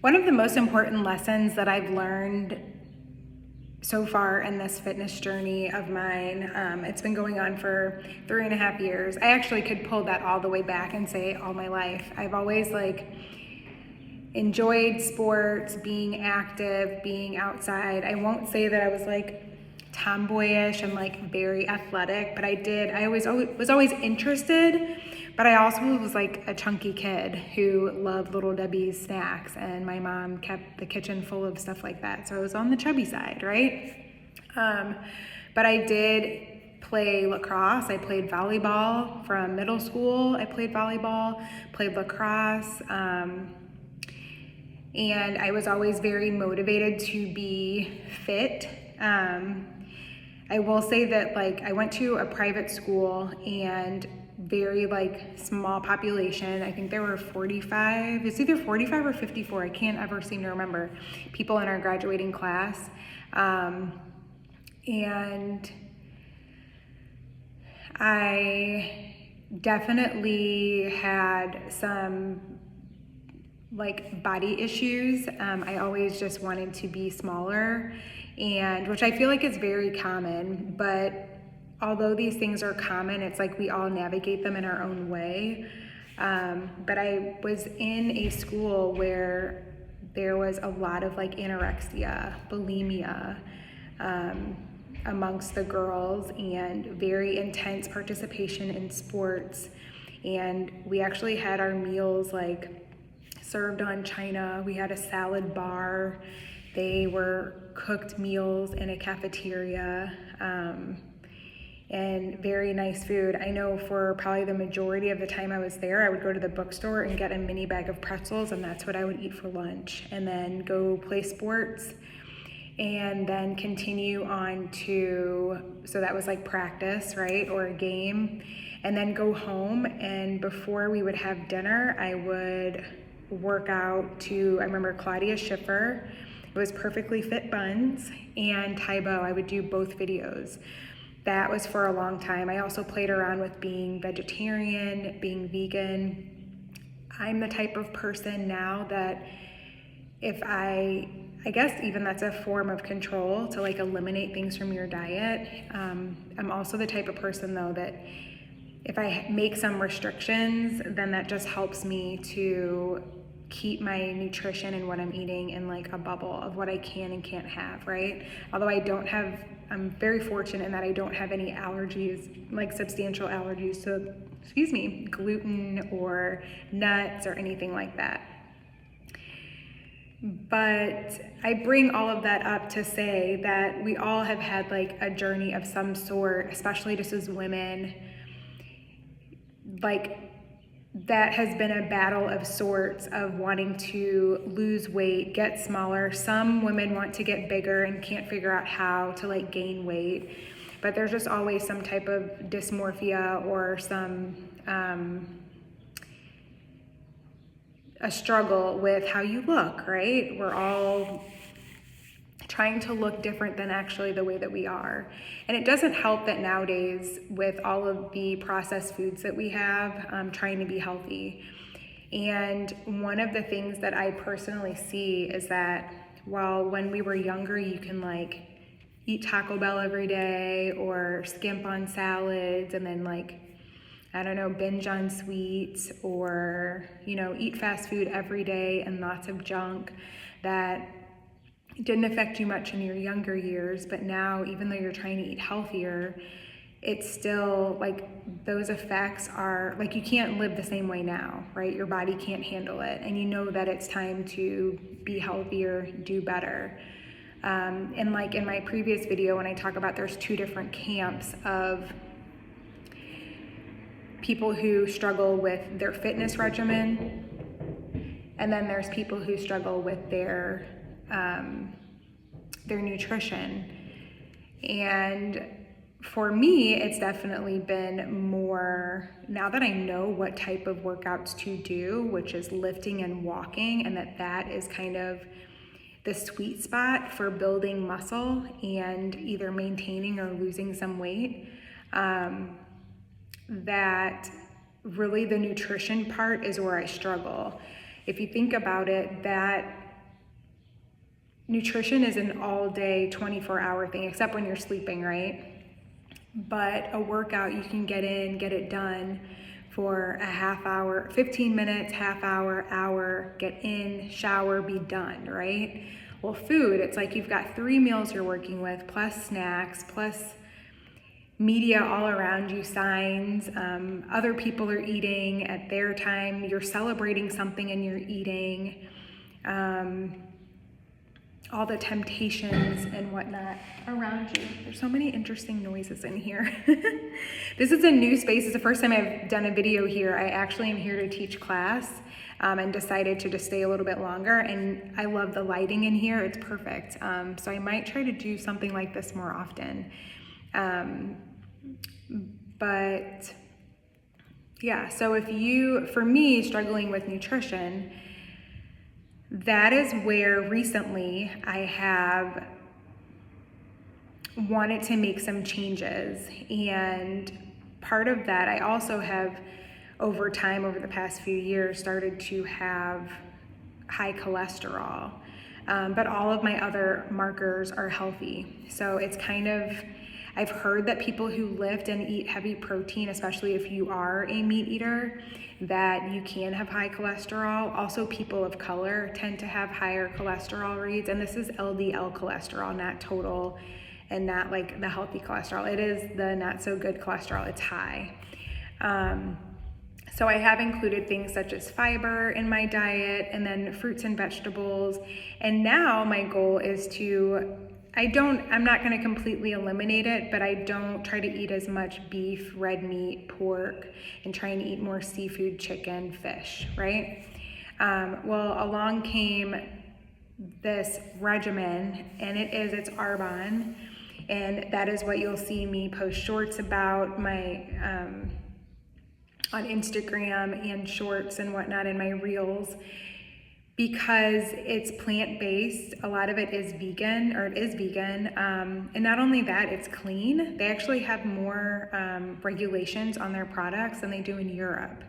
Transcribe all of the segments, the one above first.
One of the most important lessons that I've learned so far in this fitness journey of mine, it's been going on for 3.5 years. I actually could pull that all the way back and say all my life. I've always enjoyed sports, being active, being outside. I won't say that I was tomboyish and very athletic, but I was always interested, but I also was a chunky kid who loved Little Debbie's snacks, and my mom kept the kitchen full of stuff like that. So I was on the chubby side, right? But I did play lacrosse. I played volleyball from middle school. I played volleyball, played lacrosse, and I was always very motivated to be fit. I will say that I went to a private school and very small population. I think there were 45, it's either 45 or 54, I can't ever seem to remember, people in our graduating class. And I definitely had some body issues. I always just wanted to be smaller, and which I feel like is very common, but although these things are common, it's we all navigate them in our own way. But I was in a school where there was a lot of anorexia, bulimia, amongst the girls, and very intense participation in sports. And we actually had our meals served on china. We had a salad bar. They were cooked meals in a cafeteria, and very nice food. I know for probably the majority of the time I was there, I would go to the bookstore and get a mini bag of pretzels, and that's what I would eat for lunch, and then go play sports, and then continue on to, so that was practice, right, or a game, and then go home. And before we would have dinner, I would work out to, I remember Claudia Schiffer, it was Perfectly Fit Buns, and Tae Bo. I would do both videos. That was for a long time. I also played around with being vegetarian, being vegan. I'm the type of person now that if I guess even that's a form of control to eliminate things from your diet. I'm also the type of person though that if I make some restrictions, then that just helps me to keep my nutrition and what I'm eating in a bubble of what I can and can't have, right? Although I'm very fortunate in that I don't have any allergies, substantial allergies to, gluten or nuts or anything like that. But I bring all of that up to say that we all have had a journey of some sort, especially just as women, that has been a battle of sorts of wanting to lose weight, get smaller. Some women want to get bigger and can't figure out how to gain weight, but there's just always some type of dysmorphia or some a struggle with how you look, right? We're all trying to look different than actually the way that we are. And it doesn't help that nowadays, with all of the processed foods that we have, trying to be healthy. And one of the things that I personally see is that while when we were younger, you can eat Taco Bell every day or skimp on salads and then I don't know, binge on sweets or, eat fast food every day and lots of junk, that didn't affect you much in your younger years. But now, even though you're trying to eat healthier, it's still those effects are you can't live the same way now, right? Your body can't handle it. And you know that it's time to be healthier, do better. And in my previous video, when I talk about there's two different camps of people who struggle with their fitness regimen, and then there's people who struggle with their nutrition. And for me, it's definitely been more, now that I know what type of workouts to do, which is lifting and walking, and that is kind of the sweet spot for building muscle and either maintaining or losing some weight, that really the nutrition part is where I struggle. If you think about it, that nutrition is an all day 24-hour thing, except when you're sleeping, right? But a workout, you can get in, get it done for a half hour, 15 minutes, half hour, hour, get in, shower, be done, right? Well, food, it's like you've got 3 meals you're working with, plus snacks, plus media all around you, signs, other people are eating at their time, you're celebrating something and you're eating, all the temptations and whatnot around you. There's so many interesting noises in here. This is a new space. It's the first time I've done a video here. I actually am here to teach class and decided to just stay a little bit longer. And I love the lighting in here. It's perfect. So I might try to do something like this more often. But yeah, so for me, struggling with nutrition, that is where recently I have wanted to make some changes. And part of that, I also have over time, over the past few years, started to have high cholesterol. But all of my other markers are healthy. So it's kind of, I've heard that people who lift and eat heavy protein, especially if you are a meat eater, that you can have high cholesterol. Also, people of color tend to have higher cholesterol reads, and this is LDL cholesterol, not total, and not like the healthy cholesterol. It is the not so good cholesterol, it's high. So I have included things such as fiber in my diet, and then fruits and vegetables. And now my goal is to, I'm not going to completely eliminate it, but I don't try to eat as much beef, red meat, pork, and try and eat more seafood, chicken, fish, right? Well, along came this regimen, and it's Arbonne, and that is what you'll see me post shorts about my on Instagram and shorts and whatnot in my reels. Because it's plant-based, a lot of it is vegan, and not only that, it's clean. They actually have more regulations on their products than they do in Europe.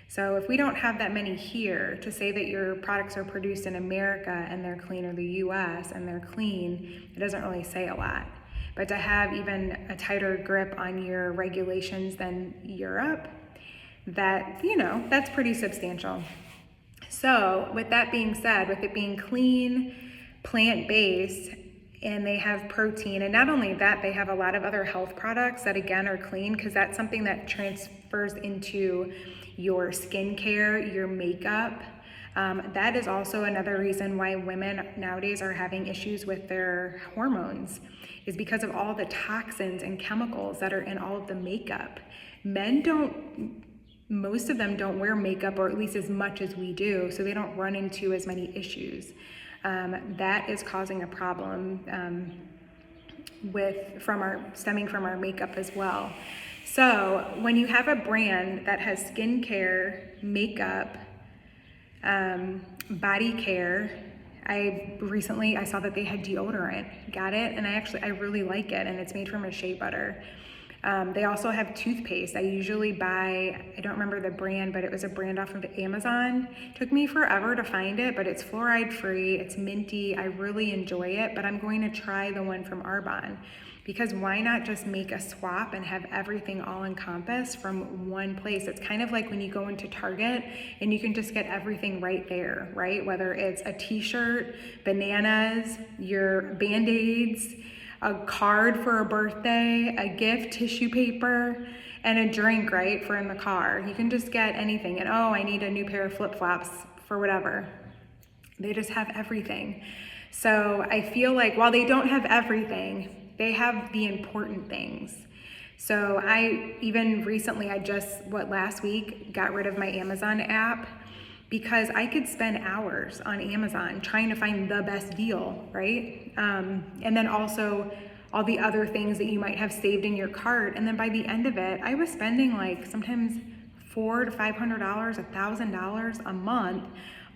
So if we don't have that many here, to say that your products are produced in America and they're clean, or the US and they're clean, it doesn't really say a lot. But to have even a tighter grip on your regulations than Europe, that's pretty substantial. So with that being said, with it being clean, plant-based, and they have protein, and not only that, they have a lot of other health products that again are clean, because that's something that transfers into your skincare, your makeup. That is also another reason why women nowadays are having issues with their hormones, is because of all the toxins and chemicals that are in all of the makeup. Most of them don't wear makeup, or at least as much as we do, so they don't run into as many issues. That is causing a problem stemming from our makeup as well. So when you have a brand that has skincare, makeup, body care, I saw that they had deodorant, got it, and I really like it, and it's made from a shea butter. They also have toothpaste. I usually buy, I don't remember the brand, but it was a brand off of Amazon. Took me forever to find it, but it's fluoride free, it's minty, I really enjoy it, but I'm going to try the one from Arbonne, because why not just make a swap and have everything all encompassed from one place? It's kind of like when you go into Target and you can just get everything right there, right? Whether it's a t-shirt, bananas, your Band-Aids, a card for a birthday, a gift, tissue paper, and a drink, right, for in the car. You can just get anything. And I need a new pair of flip-flops for whatever. They just have everything. So I feel like while they don't have everything, they have the important things. So last week, got rid of my Amazon app, because I could spend hours on Amazon trying to find the best deal, right? And then also all the other things that you might have saved in your cart. And then by the end of it, I was spending like sometimes $400 to $500, $1,000 a month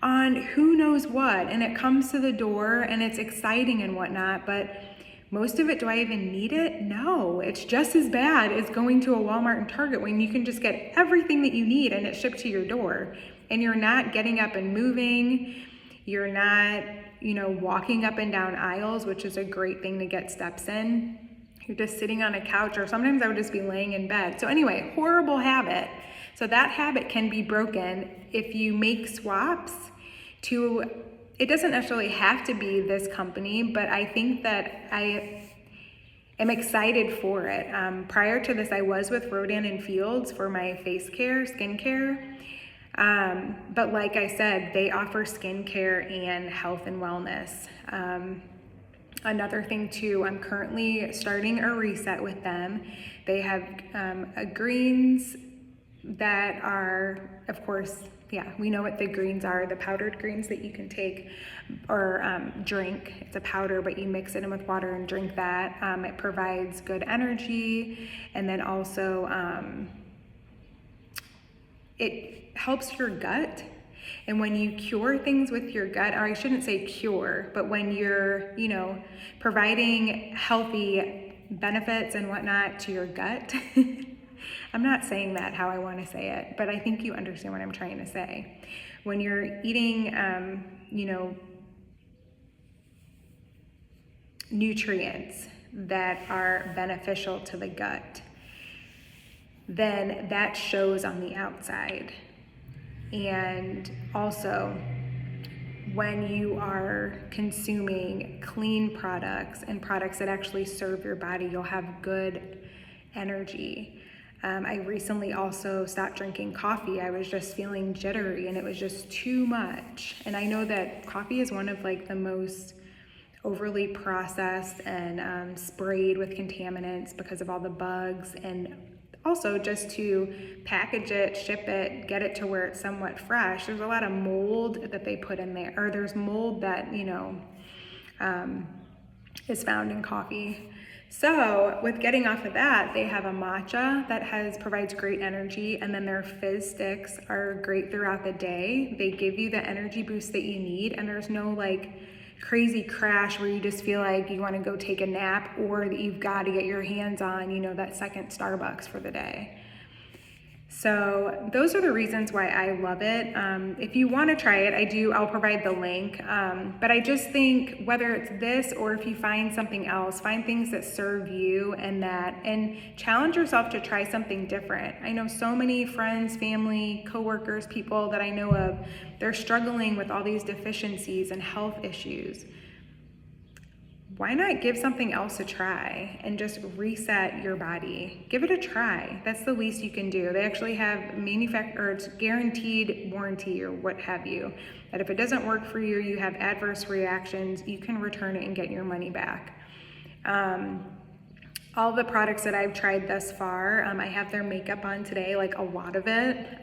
on who knows what. And it comes to the door and it's exciting and whatnot, but most of it, do I even need it? No, it's just as bad as going to a Walmart and Target when you can just get everything that you need and it's shipped to your door. And you're not getting up and moving. You're not, walking up and down aisles, which is a great thing to get steps in. You're just sitting on a couch, or sometimes I would just be laying in bed. So anyway, horrible habit. So that habit can be broken if you make swaps to, it doesn't necessarily have to be this company, but I think that I am excited for it. Prior to this, I was with Rodan and Fields for my face care, skincare. But like I said, they offer skincare and health and wellness. Another thing too, I'm currently starting a reset with them. They have greens that are, of course, we know what the greens are, the powdered greens that you can take or drink. It's a powder, but you mix it in with water and drink that. It provides good energy, and then also it helps your gut. And when you cure things with your gut, or I shouldn't say cure, but when you're, providing healthy benefits and whatnot to your gut, I'm not saying that how I want to say it, but I think you understand what I'm trying to say. When you're eating, nutrients that are beneficial to the gut, then that shows on the outside. And also, when you are consuming clean products and products that actually serve your body, you'll have good energy. I recently also stopped drinking coffee. I was just feeling jittery and it was just too much. And I know that coffee is one of the most overly processed and sprayed with contaminants because of all the bugs, and also just to package it, ship it, get it to where it's somewhat fresh. There's a lot of mold that they put in there, or there's mold that, is found in coffee. So with getting off of that, they have a matcha that provides great energy, and then their fizz sticks are great throughout the day. They give you the energy boost that you need, and there's no crazy crash where you just feel like you want to go take a nap, or that you've got to get your hands on, that second Starbucks for the day. So those are the reasons why I love it. If you want to try it, I'll provide the link. But I just think whether it's this or if you find something else, find things that serve you and challenge yourself to try something different. I know so many friends, family, coworkers, people that I know of, they're struggling with all these deficiencies and health issues. Why not give something else a try and just reset your body? Give it a try. That's the least you can do. They actually have it's guaranteed warranty or what have you, that if it doesn't work for you, you have adverse reactions, you can return it and get your money back. All the products that I've tried thus far, I have their makeup on today, a lot of it.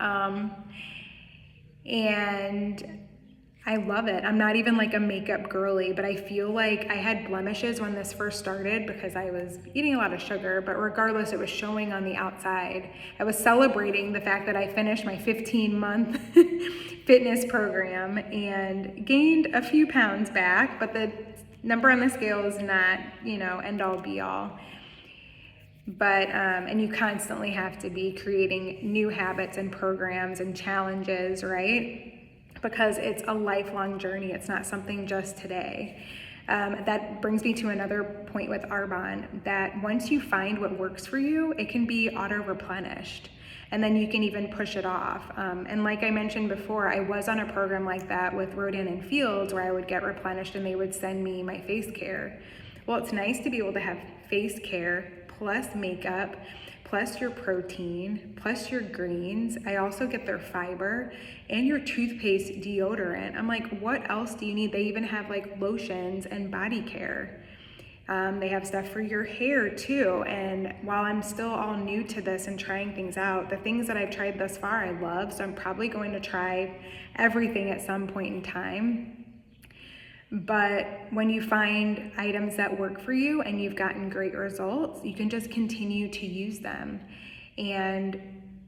And I love it. I'm not even a makeup girly, but I feel like I had blemishes when this first started because I was eating a lot of sugar, but regardless, it was showing on the outside. I was celebrating the fact that I finished my 15-month fitness program and gained a few pounds back, but the number on the scale is not, end all be all. But, and you constantly have to be creating new habits and programs and challenges, right? Because it's a lifelong journey. It's not something just today. That brings me to another point with Arbonne, that once you find what works for you, it can be auto-replenished. And then you can even push it off. And like I mentioned before, I was on a program like that with Rodan and Fields where I would get replenished and they would send me my face care. Well, it's nice to be able to have face care plus makeup, plus your protein, plus your greens. I also get their fiber and your toothpaste deodorant. I'm like, what else do you need? They even have lotions and body care. They have stuff for your hair too. And while I'm still all new to this and trying things out, the things that I've tried thus far I love. So I'm probably going to try everything at some point in time. But when you find items that work for you and you've gotten great results, you can just continue to use them. And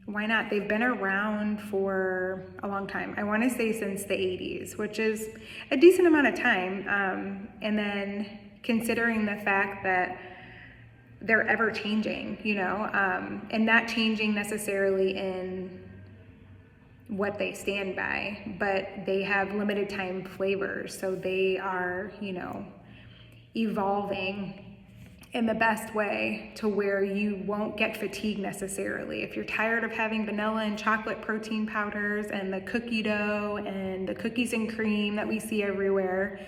why not? They've been around for a long time. I want to say since the 80s, which is a decent amount of time. And then considering the fact that they're ever changing, and not changing necessarily in what they stand by, but they have limited time flavors. So they are, evolving in the best way to where you won't get fatigue necessarily. If you're tired of having vanilla and chocolate protein powders and the cookie dough and the cookies and cream that we see everywhere,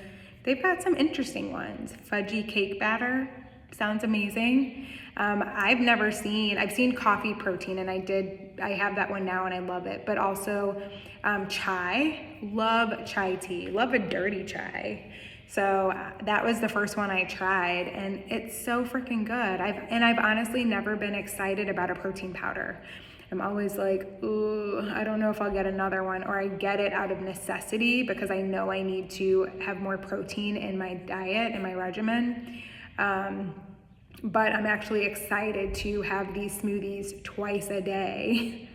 they've got some interesting ones. Fudgy cake batter sounds amazing. I've seen coffee protein, and I have that one now and I love it, but also chai, love chai tea, love a dirty chai. So that was the first one I tried, and it's so freaking good. I've honestly never been excited about a protein powder. I'm always like, ooh, I don't know if I'll get another one, or I get it out of necessity because I know I need to have more protein in my diet and my regimen. But I'm actually excited to have these smoothies twice a day.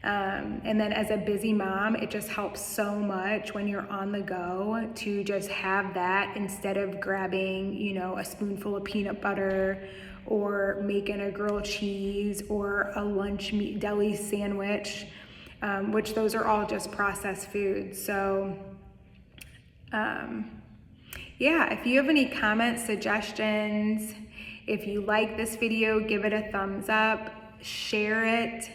And then as a busy mom, it just helps so much when you're on the go to just have that instead of grabbing, a spoonful of peanut butter or making a grilled cheese or a lunch meat deli sandwich, which those are all just processed foods. So, if you have any comments, suggestions, if you like this video, give it a thumbs up, share it.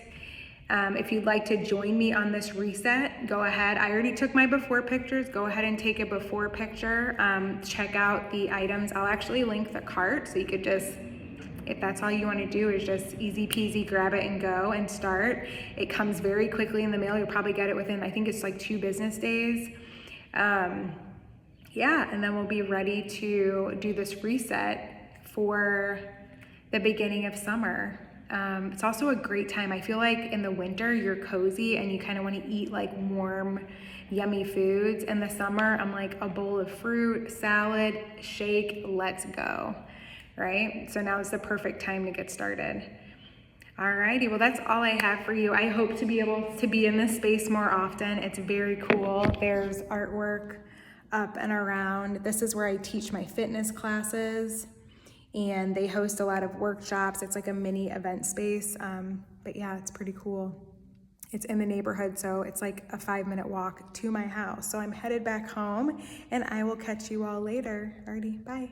If you'd like to join me on this reset, go ahead. I already took my before pictures. Go ahead and take a before picture. Check out the items. I'll actually link the cart so you could just, if that's all you want to do, is just easy peasy, grab it and go and start. It comes very quickly in the mail. You'll probably get it within, I think it's like 2 business days. And then we'll be ready to do this reset for the beginning of summer. It's also a great time. I feel like in the winter you're cozy and you kind of want to eat like warm, yummy foods. In the summer, I'm like a bowl of fruit, salad, shake, let's go, right? So now is the perfect time to get started. Alrighty, well that's all I have for you. I hope to be able to be in this space more often. It's very cool. There's artwork up and around. This is where I teach my fitness classes, and they host a lot of workshops. It's like a mini event space, but yeah, it's pretty cool. It's in the neighborhood, so it's like a 5-minute walk to my house. So I'm headed back home, and I will catch you all later. Alrighty, bye.